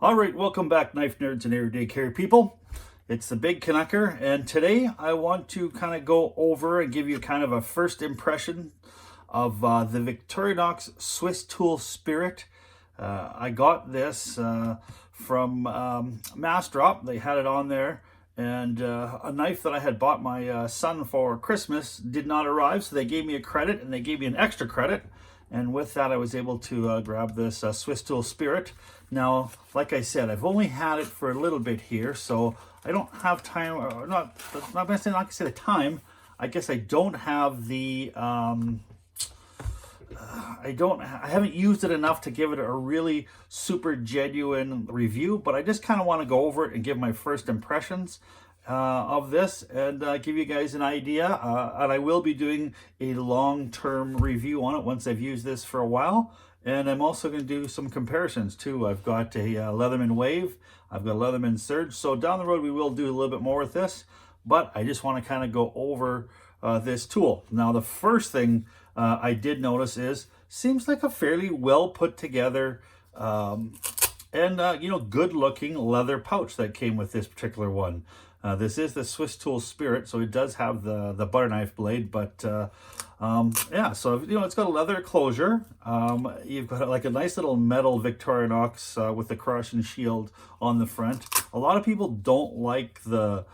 All right, welcome back, knife nerds and everyday carry people. It's the Big Canucker, and today I want to kind of go over and give you kind of a first impression of the Victorinox Swisstool Spirit. I got this from Mass Drop. They had it on there, and a knife that I had bought my son for Christmas did not arrive, so they gave me a credit, and they gave me an extra credit. And with that, I was able to grab this Swisstool Spirit. Now, like I said, I've only had it for a little bit here, so I don't have time, or not gonna say the time. I guess I don't have the, I haven't used it enough to give it a really super genuine review, but I just kind of want to go over it and give my first impressions of this and give you guys an idea. And I will be doing a long-term review on it once I've used this for a while. And I'm also going to do some comparisons too. I've got a Leatherman Wave. I've got a Leatherman Surge. So down the road we will do a little bit more with this. But I just want to kind of go over this tool. Now the first thing I did notice is seems like a fairly well put together and good looking leather pouch that came with this particular one. This is the Swisstool Spirit, so it does have the butter knife blade, but yeah, so it's got a leather closure. You've got like a nice little metal Victorinox with the crush and shield on the front. A lot of people don't like the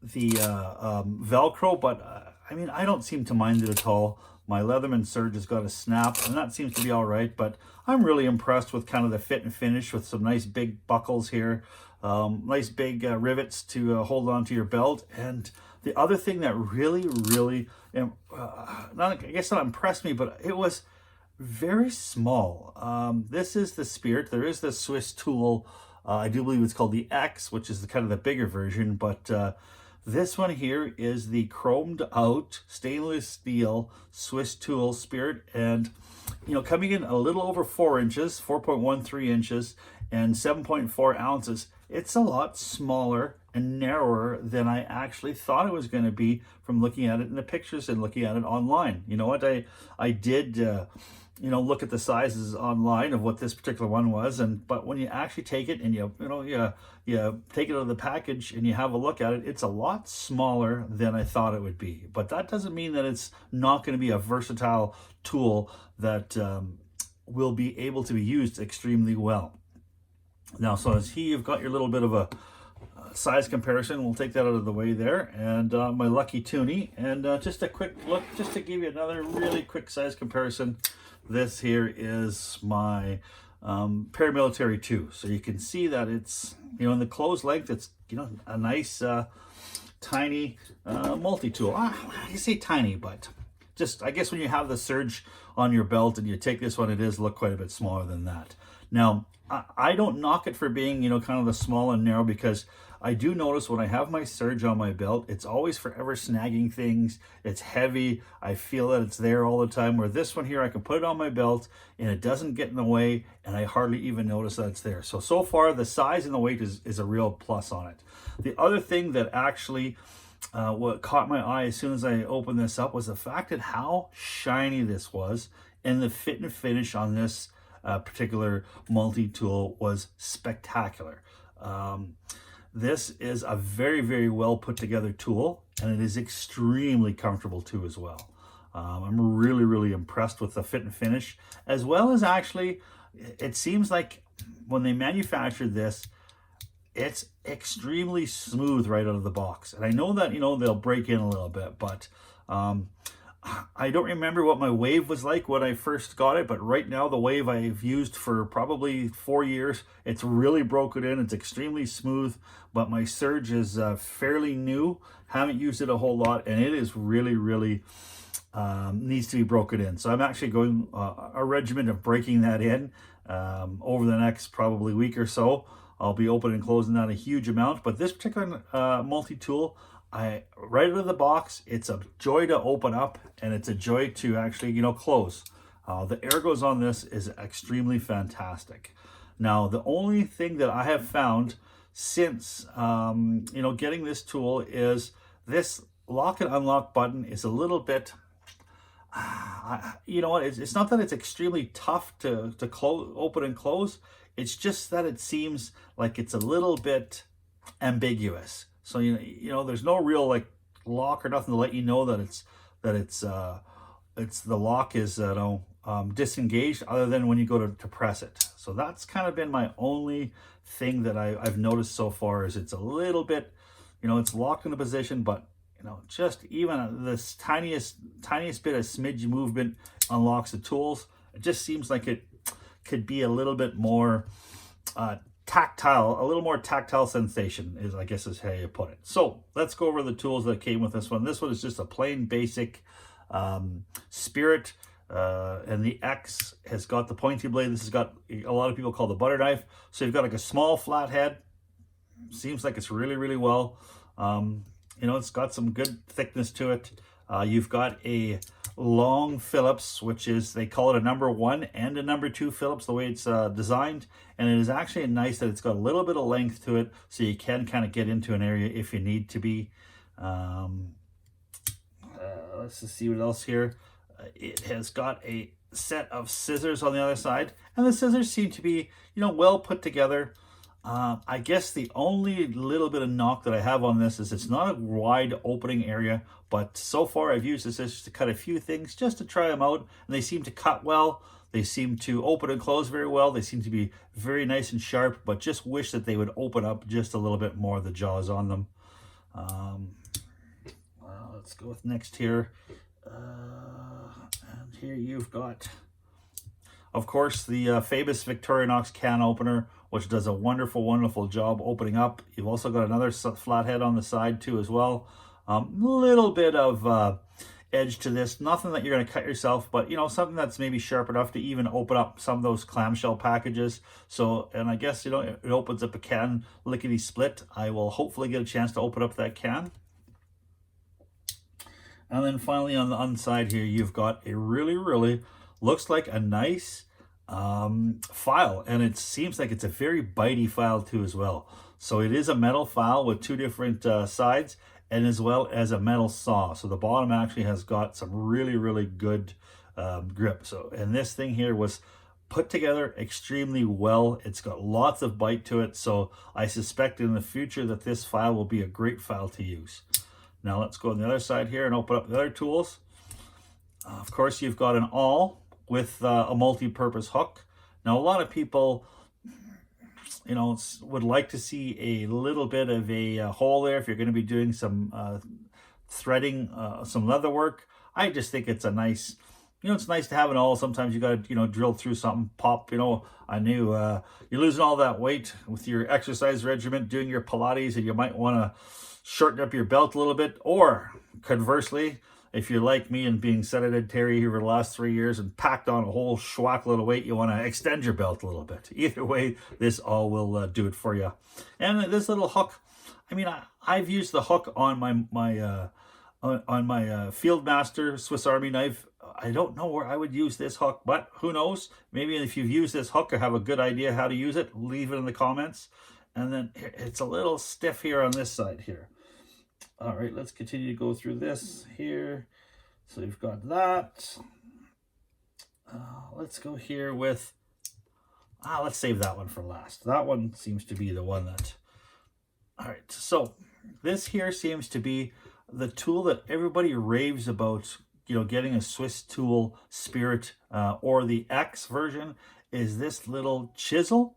Velcro, but I mean, I don't seem to mind it at all. My Leatherman Surge has got a snap, and that seems to be all right, but I'm really impressed with kind of the fit and finish with some nice big buckles here. Nice big rivets to hold on to your belt. And the other thing that really I guess not impressed me, but it was very small. This is the Spirit. There is the Swisstool. I do believe it's called the X, which is the kind of the bigger version, but this one here is the chromed out stainless steel Swisstool Spirit, and coming in a little over 4 inches, 4.13 inches, and 7.4 ounces. It's a lot smaller and narrower than I actually thought it was going to be from looking at it in the pictures and looking at it online. You know what? I did look at the sizes online of what this particular one was, but when you actually take it and you take it out of the package and you have a look at it, it's a lot smaller than I thought it would be. But that doesn't mean that it's not going to be a versatile tool that will be able to be used extremely well. Now, so as you've got your little bit of a size comparison, we'll take that out of the way there, and my Lucky Toonie, and just a quick look, just to give you another really quick size comparison. This here is my Paramilitary 2, so you can see that it's in the closed length, it's a nice tiny multi-tool. I say tiny, but just I guess when you have the Surge on your belt and you take this one, it does look quite a bit smaller than that. Now, I don't knock it for being, kind of the small and narrow, because I do notice when I have my Surge on my belt, it's always forever snagging things. It's heavy. I feel that it's there all the time, where this one here, I can put it on my belt and it doesn't get in the way, and I hardly even notice that it's there. So far, the size and the weight is a real plus on it. The other thing that actually what caught my eye as soon as I opened this up was the fact that how shiny this was, and the fit and finish on this particular multi-tool was spectacular. This is a very well put together tool, and it is extremely comfortable too as well. I'm really impressed with the fit and finish, as well as actually it seems like when they manufactured this, it's extremely smooth right out of the box. And I know that they'll break in a little bit, but I don't remember what my Wave was like when I first got it, but right now the Wave I've used for probably 4 years. It's really broken in. It's extremely smooth, but my Surge is fairly new. Haven't used it a whole lot, and it is really needs to be broken in. So I'm actually going a regimen of breaking that in over the next probably week or so. I'll be opening and closing that a huge amount, but this particular multi-tool, right out of the box, it's a joy to open up, and it's a joy to actually close. The ergos on this is extremely fantastic. Now, the only thing that I have found since getting this tool is this lock and unlock button is a little bit it's not that it's extremely tough to close, open and close. It's just that it seems like it's a little bit ambiguous. So there's no real like lock or nothing to let you know that it's the lock is disengaged, other than when you go to press it. So that's kind of been my only thing that I've noticed so far, is it's a little bit, it's locked in a position, but just even this tiniest bit of smidge movement unlocks the tools. It just seems like it could be a little bit more tactile, a little more tactile sensation is, I guess, is how you put it. So let's go over the tools that came with this one. This one is just a plain basic Spirit, and the X has got the pointy blade. This has got, a lot of people call the butter knife. So you've got like a small flat head. Seems like it's really, really well. It's got some good thickness to it. You've got a long Phillips, which is, they call it a number 1 and a number 2 Phillips, the way it's designed. And it is actually nice that it's got a little bit of length to it, so you can kind of get into an area if you need to be. Let's just see what else here. It has got a set of scissors on the other side, and the scissors seem to be, well put together. I guess the only little bit of knock that I have on this is it's not a wide opening area, but so far I've used the scissors to cut a few things just to try them out, and they seem to cut well. They seem to open and close very well. They seem to be very nice and sharp, but just wish that they would open up just a little bit more, the jaws on them. Let's go with next here. And here you've got, of course, the famous Victorinox can opener, which does a wonderful, wonderful job opening up. You've also got another flathead on the side too as well. Little bit of edge to this. Nothing that you're going to cut yourself, but something that's maybe sharp enough to even open up some of those clamshell packages. So, and I guess, it opens up a can lickety split. I will hopefully get a chance to open up that can. And then finally on the inside here, you've got a really, really, looks like a nice file, and it seems like it's a very bitey file too as well. So it is a metal file with 2 different sides, and as well as a metal saw. So the bottom actually has got some really, really good grip. So, and this thing here was put together extremely well. It's got lots of bite to it. So I suspect in the future that this file will be a great file to use. Now let's go on the other side here and open up the other tools. Of course, you've got an awl with a multi-purpose hook. Now, a lot of people, would like to see a little bit of a hole there if you're going to be doing some threading, some leather work. I just think it's a nice, it's nice to have an awl. Sometimes you got to, drill through something, pop. I knew you're losing all that weight with your exercise regimen, doing your Pilates, and you might want to shorten up your belt a little bit, or conversely, if you're like me and being sedentary over the last 3 years and packed on a whole schwack load of weight, you want to extend your belt a little bit. Either way, this all will do it for you. And this little hook, I've used the hook on my Fieldmaster Swiss Army knife. I don't know where I would use this hook, but who knows? Maybe if you've used this hook or have a good idea how to use it, leave it in the comments. And then it's a little stiff here on this side here. All right, let's continue to go through this here. So you've got that. Let's go here with, let's save that one for last. That one seems to be the one that, all right. So this here seems to be the tool that everybody raves about, getting a Swisstool Spirit or the X version, is this little chisel.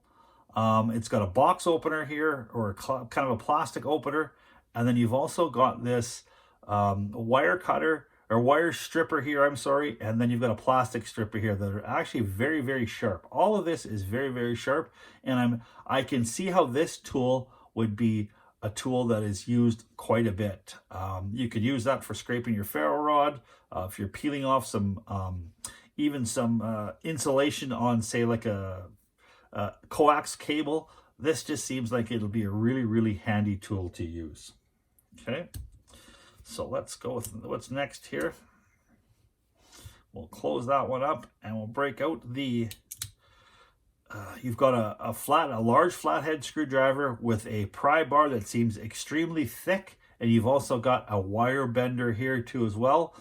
It's got a box opener here, or kind of a plastic opener. And then you've also got this wire cutter, or wire stripper here, I'm sorry. And then you've got a plastic stripper here that are actually very, very sharp. All of this is very, very sharp. And I can see how this tool would be a tool that is used quite a bit. You could use that for scraping your ferro rod. If you're peeling off some, even some insulation on, say, like a coax cable, this just seems like it'll be a really, really handy tool to use. Okay, so let's go with what's next here. We'll close that one up and we'll break out the, you've got a large flathead screwdriver with a pry bar that seems extremely thick, and you've also got a wire bender here too as well.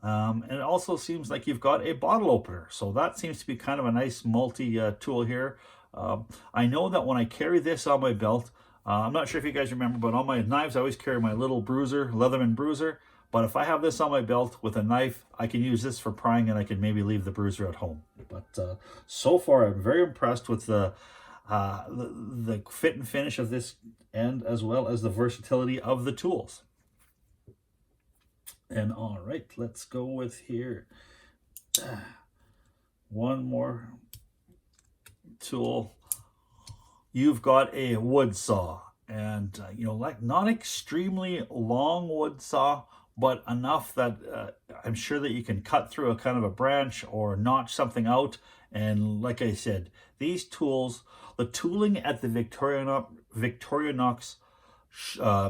And it also seems like you've got a bottle opener. So that seems to be kind of a nice multi tool here. I know that when I carry this on my belt, I'm not sure if you guys remember, but on my knives, I always carry my little bruiser, Leatherman bruiser. But if I have this on my belt with a knife, I can use this for prying, and I can maybe leave the bruiser at home. But so far, I'm very impressed with the fit and finish of this, and as well as the versatility of the tools. And all right, let's go with here. One more tool. You've got a wood saw, and like not extremely long wood saw, but enough that I'm sure that you can cut through a kind of a branch or notch something out. And like I said, these tools, the tooling at the Victorinox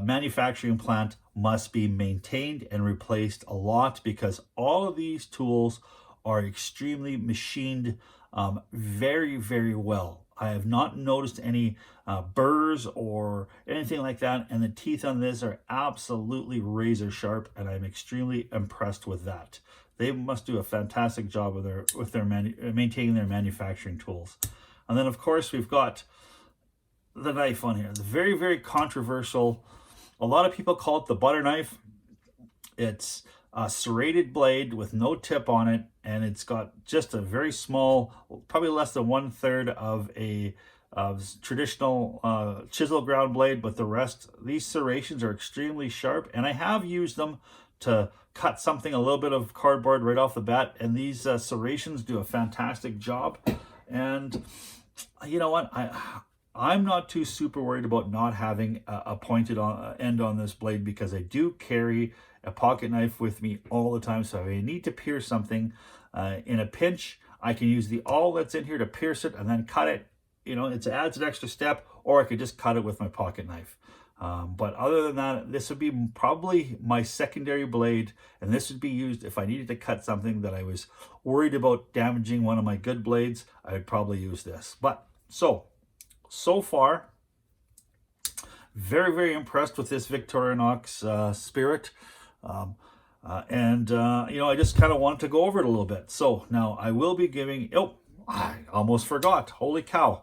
manufacturing plant must be maintained and replaced a lot, because all of these tools are extremely machined very, very well. I have not noticed any burrs or anything like that, and the teeth on this are absolutely razor sharp, and I'm extremely impressed with that. They must do a fantastic job with their maintaining their manufacturing tools. And then of course we've got the knife on here. It's very, very controversial. A lot of people call it the butter knife. It's a serrated blade with no tip on it, and it's got just a very small, probably less than 1/3 of a traditional chisel ground blade, but the rest, these serrations are extremely sharp, and I have used them to cut something, a little bit of cardboard right off the bat, and these serrations do a fantastic job. And you know what, I'm not too super worried about not having a pointed end on this blade, because I do carry a pocket knife with me all the time. So if I need to pierce something in a pinch, I can use the awl that's in here to pierce it and then cut it. It adds an extra step, or I could just cut it with my pocket knife. But other than that, this would be probably my secondary blade, and this would be used if I needed to cut something that I was worried about damaging one of my good blades. I would probably use this. But so far, very, very impressed with this Victorinox Spirit. I just kind of wanted to go over it a little bit. So now I will be giving, I almost forgot. Holy cow.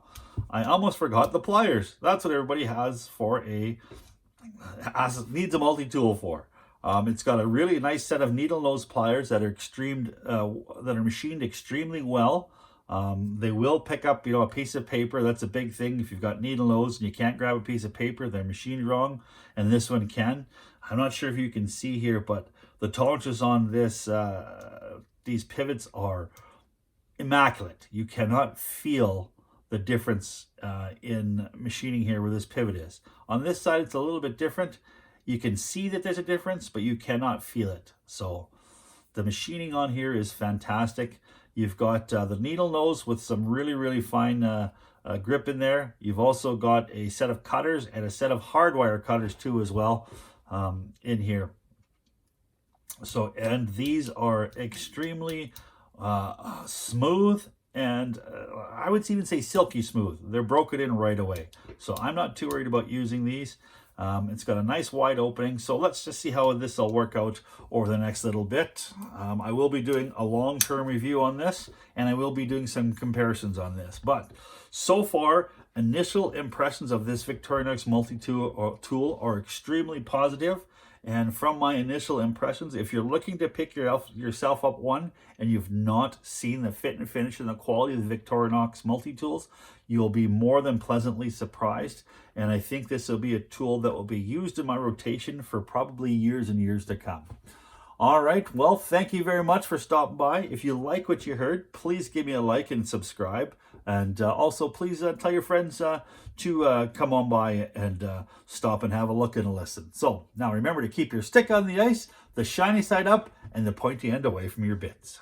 I almost forgot the pliers. That's what everybody has for needs a multi-tool for. It's got a really nice set of needle nose pliers that are machined extremely well. They will pick up, a piece of paper. That's a big thing. If you've got needle nose and you can't grab a piece of paper, they're machined wrong, and this one can. I'm not sure if you can see here, but the tolerances on this, these pivots are immaculate. You cannot feel the difference in machining here where this pivot is. On this side, it's a little bit different. You can see that there's a difference, but you cannot feel it. So the machining on here is fantastic. You've got the needle nose with some really, really fine grip in there. You've also got a set of cutters and a set of hardwire cutters too as well in here. So, and these are extremely smooth, and I would even say silky smooth. They're broken in right away. So I'm not too worried about using these. It's got a nice wide opening. So let's just see how this will work out over the next little bit. I will be doing a long-term review on this, and I will be doing some comparisons on this. But so far, initial impressions of this Victorinox multi-tool are extremely positive. And from my initial impressions, if you're looking to pick yourself up one and you've not seen the fit and finish and the quality of the Victorinox multi-tools, you'll be more than pleasantly surprised. And I think this will be a tool that will be used in my rotation for probably years and years to come. All right, well, thank you very much for stopping by. If you like what you heard, please give me a like and subscribe. And also, please tell your friends to come on by and stop and have a look and a listen. So now remember to keep your stick on the ice, the shiny side up, and the pointy end away from your bits.